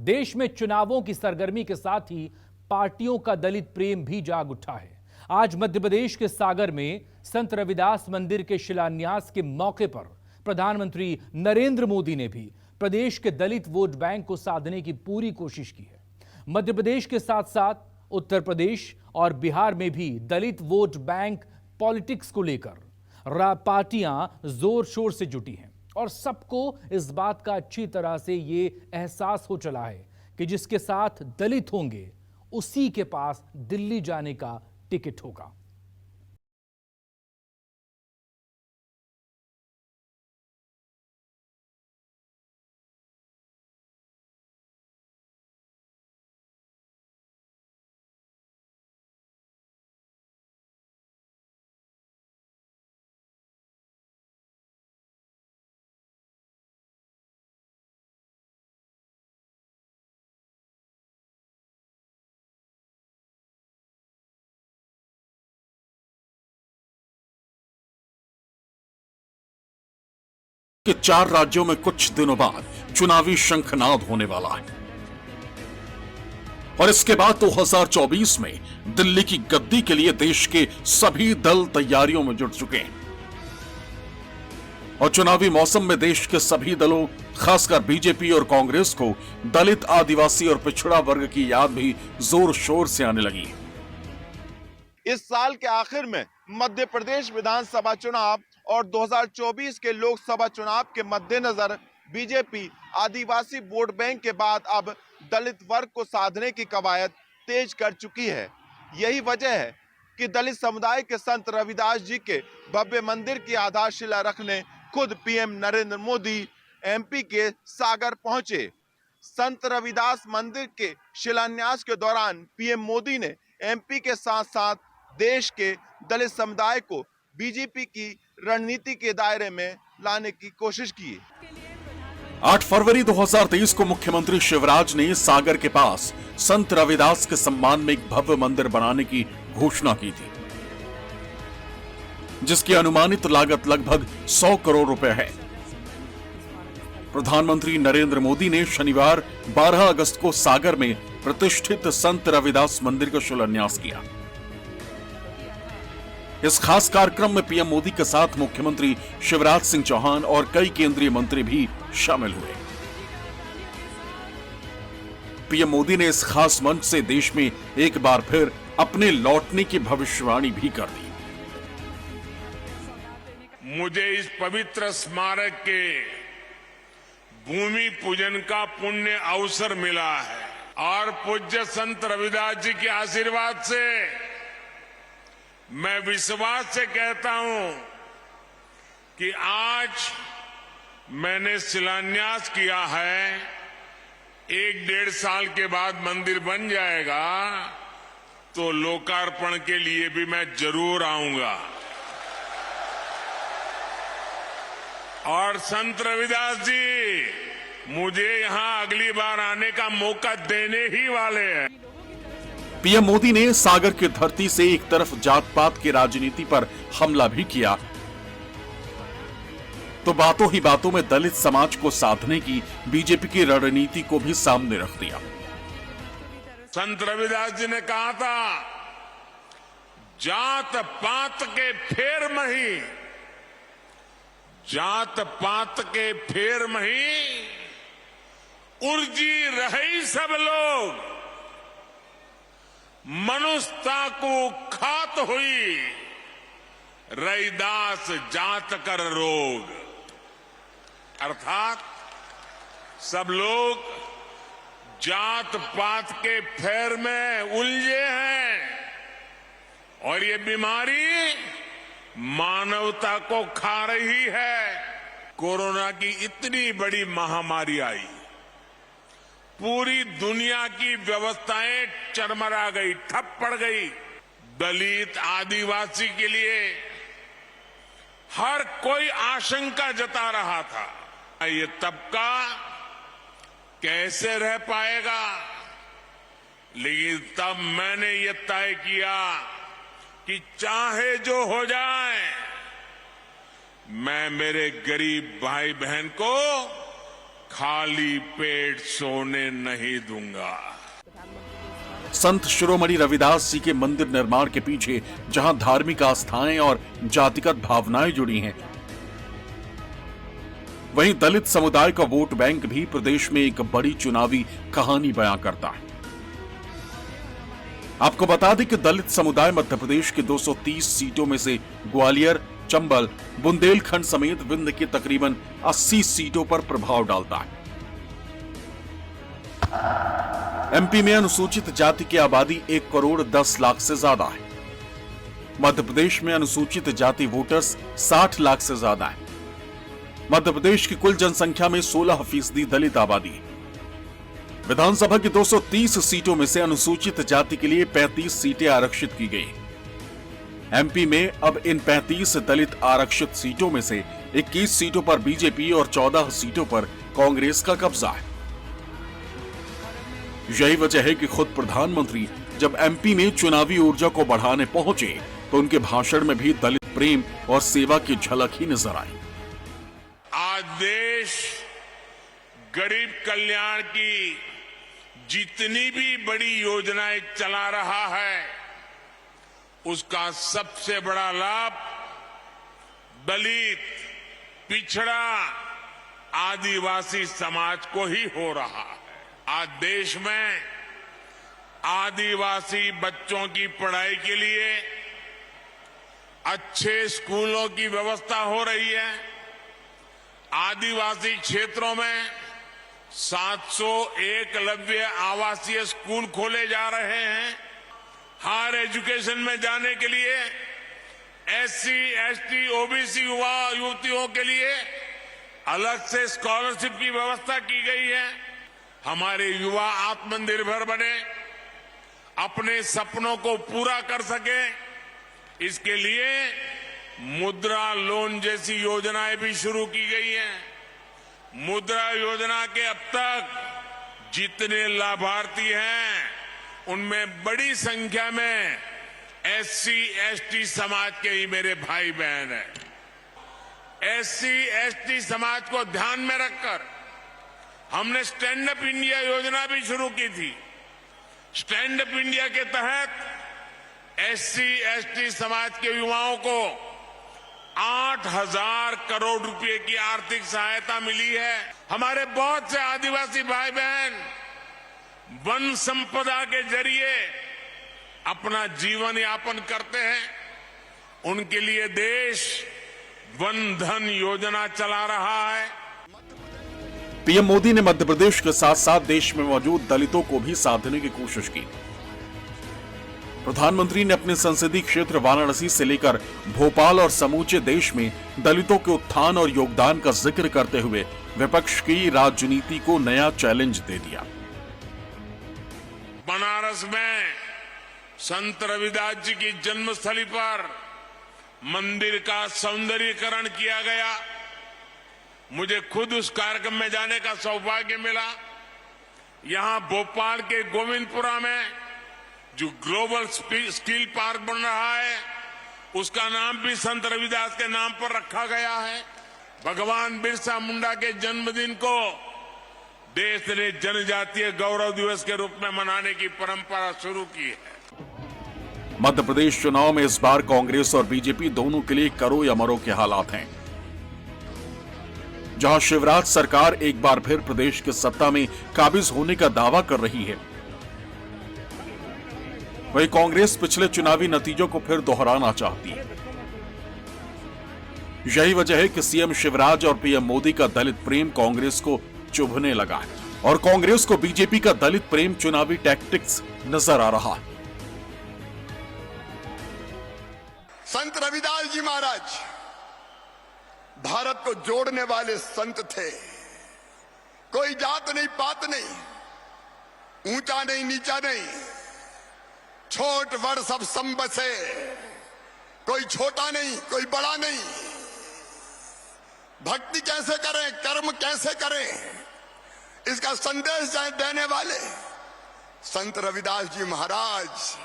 देश में चुनावों की सरगर्मी के साथ ही पार्टियों का दलित प्रेम भी जाग उठा है। आज मध्य प्रदेश के सागर में संत रविदास मंदिर के शिलान्यास के मौके पर प्रधानमंत्री नरेंद्र मोदी ने भी प्रदेश के दलित वोट बैंक को साधने की पूरी कोशिश की है। मध्य प्रदेश के साथ साथ उत्तर प्रदेश और बिहार में भी दलित वोट बैंक पॉलिटिक्स को लेकर पार्टियां जोर शोर से जुटी हैं और सबको इस बात का अच्छी तरह से ये एहसास हो चला है कि जिसके साथ दलित होंगे उसी के पास दिल्ली जाने का टिकट होगा। कि 4 राज्यों में कुछ दिनों बाद चुनावी शंखनाद होने वाला है और इसके बाद 2024 में दिल्ली की गद्दी के लिए देश के सभी दल तैयारियों में जुट चुके हैं और चुनावी मौसम में देश के सभी दलों, खासकर बीजेपी और कांग्रेस को दलित, आदिवासी और पिछड़ा वर्ग की याद भी जोर शोर से आने लगी है। इस साल के आखिर में मध्य प्रदेश विधानसभा चुनाव और 2024 के लोकसभा चुनाव के मद्देनजर बीजेपी आदिवासी वोट बैंक के बाद अब दलित वर्ग को साधने की कवायद तेज कर चुकी है। यही वजह है कि दलित समुदाय के संत रविदास जी के भव्य मंदिर की आधारशिला रखने खुद पीएम नरेंद्र मोदी एमपी के सागर पहुंचे। संत रविदास मंदिर के शिलान्यास के दौरान पीएम मोदी ने एमपी के साथ साथ देश के दलित समुदाय को बीजेपी की रणनीति के दायरे में लाने की कोशिश की। 8 फरवरी 2023 को मुख्यमंत्री शिवराज ने सागर के पास संत रविदास के सम्मान में एक भव्य मंदिर बनाने की घोषणा की थी, जिसकी अनुमानित लागत लगभग 100 करोड़ रुपए है। प्रधानमंत्री नरेंद्र मोदी ने शनिवार 12 अगस्त को सागर में प्रतिष्ठित संत रविदास मंदिर का शिलान्यास किया। इस खास कार्यक्रम में पीएम मोदी के साथ मुख्यमंत्री शिवराज सिंह चौहान और कई केंद्रीय मंत्री भी शामिल हुए। पीएम मोदी ने इस खास मंच से देश में एक बार फिर अपने लौटने की भविष्यवाणी भी कर दी। मुझे इस पवित्र स्मारक के भूमि पूजन का पुण्य अवसर मिला है और पूज्य संत रविदास जी के आशीर्वाद से मैं विश्वास से कहता हूं कि आज मैंने शिलान्यास किया है, 1-1.5 साल के बाद मंदिर बन जाएगा तो लोकार्पण के लिए भी मैं जरूर आऊंगा और संत रविदास जी मुझे यहां अगली बार आने का मौका देने ही वाले हैं। पीएम मोदी ने सागर की धरती से एक तरफ जात पात की राजनीति पर हमला भी किया तो बातों ही बातों में दलित समाज को साधने की बीजेपी की रणनीति को भी सामने रख दिया। संत रविदास जी ने कहा था, जात पात के फेर मही, जात पात के फेर मही उर्जी रही सब लोग, मनुष्यता को खात हुई रैदास जात कर रोग। अर्थात सब लोग जात पात के फेर में उलझे हैं और ये बीमारी मानवता को खा रही है। कोरोना की इतनी बड़ी महामारी आई, पूरी दुनिया की व्यवस्थाएं चरमरा गई, ठप पड़ गई। दलित, आदिवासी के लिए हर कोई आशंका जता रहा था ये तबका कैसे रह पाएगा, लेकिन तब मैंने ये तय किया कि चाहे जो हो जाए मैं मेरे गरीब भाई बहन को खाली पेट सोने नहीं दूंगा। संत शिरोमणि रविदास जी के मंदिर निर्माण के पीछे जहां धार्मिक आस्थाएं और जातिगत भावनाएं जुड़ी हैं, वहीं दलित समुदाय का वोट बैंक भी प्रदेश में एक बड़ी चुनावी कहानी बयां करता है। आपको बता दें कि दलित समुदाय मध्य प्रदेश के 230 सीटों में से ग्वालियर, चंबल, बुंदेलखंड समेत विंध्य की तकरीबन 80 सीटों पर प्रभाव डालता है। एमपी में अनुसूचित जाति की आबादी 1 करोड़ 10 लाख से ज्यादा है। मध्य प्रदेश में अनुसूचित जाति वोटर्स 60 लाख से ज्यादा है। मध्य प्रदेश की कुल जनसंख्या में 16% दलित आबादी है। विधानसभा की 230 सीटों में से अनुसूचित जाति के लिए 35 सीटें आरक्षित की गई। एमपी में अब इन 35 दलित आरक्षित सीटों में से 21 सीटों पर बीजेपी और 14 सीटों पर कांग्रेस का कब्जा है। यही वजह है कि खुद प्रधानमंत्री जब एमपी में चुनावी ऊर्जा को बढ़ाने पहुंचे तो उनके भाषण में भी दलित प्रेम और सेवा की झलक ही नजर आई। आज देश गरीब कल्याण की जितनी भी बड़ी योजनाएं चला रहा है, उसका सबसे बड़ा लाभ दलित, पिछड़ा, आदिवासी समाज को ही हो रहा है। आज देश में आदिवासी बच्चों की पढ़ाई के लिए अच्छे स्कूलों की व्यवस्था हो रही है। आदिवासी क्षेत्रों में 700 एकलव्य आवासीय स्कूल खोले जा रहे हैं। हायर एजुकेशन में जाने के लिए एससी, एसटी, ओबीसी युवा युवतियों के लिए अलग से स्कॉलरशिप की व्यवस्था की गई है। हमारे युवा आत्मनिर्भर बने, अपने सपनों को पूरा कर सके, इसके लिए मुद्रा लोन जैसी योजनाएं भी शुरू की गई हैं। मुद्रा योजना के अब तक जितने लाभार्थी हैं, उनमें बड़ी संख्या में एससी, एसटी समाज के ही मेरे भाई बहन हैं। एससी, एसटी समाज को ध्यान में रखकर हमने स्टैंड अप इंडिया योजना भी शुरू की थी। स्टैंड अप इंडिया के तहत एससी, एसटी समाज के युवाओं को 8,000 करोड़ रुपए की आर्थिक सहायता मिली है। हमारे बहुत से आदिवासी भाई बहन वन संपदा के जरिए अपना जीवन यापन करते हैं। उनके लिए देश वन धन योजना चला रहा है। पीएम मोदी ने मध्य प्रदेश के साथ साथ देश में मौजूद दलितों को भी साधने की कोशिश की। प्रधानमंत्री ने अपने संसदीय क्षेत्र वाराणसी से लेकर भोपाल और समूचे देश में दलितों के उत्थान और योगदान का जिक्र करते हुए विपक्ष की राजनीति को नया चैलेंज दे दिया। बनारस में संत रविदास जी की जन्मस्थली पर मंदिर का सौंदर्यीकरण किया गया। मुझे खुद उस कार्यक्रम में जाने का सौभाग्य मिला। यहां भोपाल के गोविंदपुरा में जो ग्लोबल स्किल पार्क बन रहा है, उसका नाम भी संत रविदास के नाम पर रखा गया है। भगवान बिरसा मुंडा के जन्मदिन को देश ने जनजातीय गौरव दिवस के रूप में मनाने की परंपरा शुरू की है। मध्य प्रदेश चुनाव में इस बार कांग्रेस और बीजेपी दोनों के लिए करो या मरो के हालात हैं। जहां शिवराज सरकार एक बार फिर प्रदेश की सत्ता में काबिज होने का दावा कर रही है, वहीं कांग्रेस पिछले चुनावी नतीजों को फिर दोहराना चाहती है। यही वजह है कि सीएम शिवराज और पीएम मोदी का दलित प्रेम कांग्रेस को चुभने लगा है और कांग्रेस को बीजेपी का दलित प्रेम चुनावी टैक्टिक्स नजर आ रहा है। संत रविदास जी महाराज भारत को जोड़ने वाले संत थे। कोई जात नहीं, पात नहीं, ऊंचा नहीं, नीचा नहीं, छोट बड़ सब सम बसे। कोई छोटा नहीं, कोई बड़ा नहीं। भक्ति कैसे करें, कर्म कैसे करें, इसका संदेश देने वाले संत रविदास जी महाराज,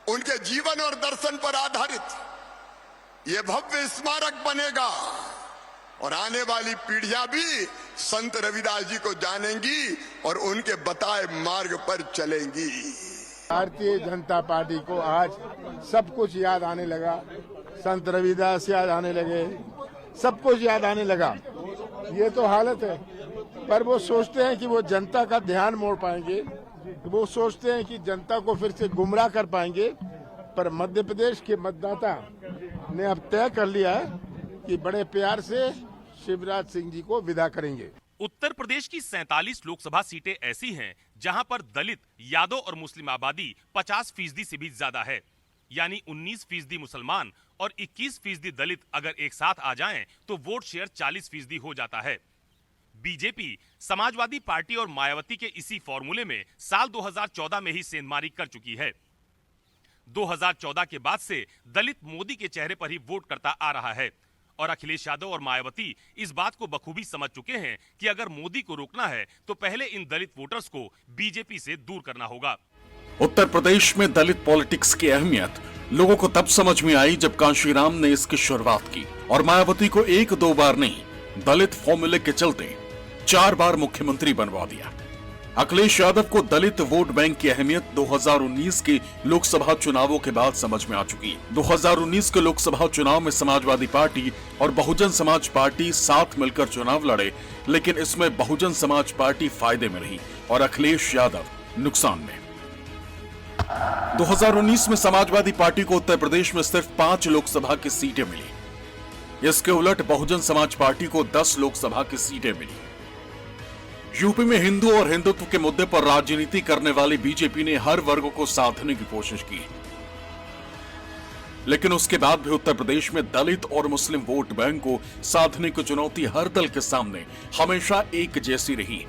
उनके जीवन और दर्शन पर आधारित ये भव्य स्मारक बनेगा और आने वाली पीढ़ियां भी संत रविदास जी को जानेंगी और उनके बताए मार्ग पर चलेंगी। भारतीय जनता पार्टी को आज सब कुछ याद आने लगा, संत रविदास याद आने लगे, सब कुछ याद आने लगा। ये तो हालत है, पर वो सोचते हैं कि वो जनता का ध्यान मोड़ पाएंगे, वो सोचते हैं कि जनता को फिर से गुमराह कर पाएंगे। पर मध्य प्रदेश के मतदाता ने अब तय कर लिया है कि बड़े प्यार से शिवराज सिंह जी को विदा करेंगे। उत्तर प्रदेश की 47 लोकसभा सीटें ऐसी हैं जहां पर दलित, यादव और मुस्लिम आबादी 50% से भी ज्यादा है। यानी 19% मुसलमान और 21% दलित अगर एक साथ आ जाएं तो वोट शेयर 40% हो जाता है। बीजेपी, समाजवादी पार्टी और मायावती के इसी फॉर्मूले में साल 2014 में ही सेंधमारी कर चुकी है। 2014 के बाद से दलित मोदी के चेहरे पर ही वोट करता आ रहा है और अखिलेश यादव और मायावती इस बात को बखूबी समझ चुके हैं कि अगर मोदी को रोकना है तो पहले इन दलित वोटर्स को बीजेपी से दूर करना होगा। उत्तर प्रदेश में दलित पॉलिटिक्स की अहमियत लोगों को तब समझ में आई जब कांशीराम ने इसकी शुरुआत की और मायावती को 1-2 बार नहीं, दलित फॉर्मूले के चलते 4 बार मुख्यमंत्री बनवा दिया। अखिलेश यादव को दलित वोट बैंक की अहमियत 2019 के लोकसभा चुनावों के बाद समझ में आ चुकी है। 2019 के लोकसभा चुनाव में समाजवादी पार्टी और बहुजन समाज पार्टी साथ मिलकर चुनाव लड़े, लेकिन इसमें बहुजन समाज पार्टी फायदे में रही और अखिलेश यादव नुकसान में। 2019 में समाजवादी पार्टी को उत्तर प्रदेश में सिर्फ 5 लोकसभा की सीटें मिली। इसके उलट बहुजन समाज पार्टी को 10 लोकसभा की सीटें मिली। यूपी में हिंदू और हिंदुत्व के मुद्दे पर राजनीति करने वाली बीजेपी ने हर वर्ग को साधने की कोशिश की, लेकिन उसके बाद भी उत्तर प्रदेश में दलित और मुस्लिम वोट बैंक को साधने की चुनौती हर दल के सामने हमेशा एक जैसी रही।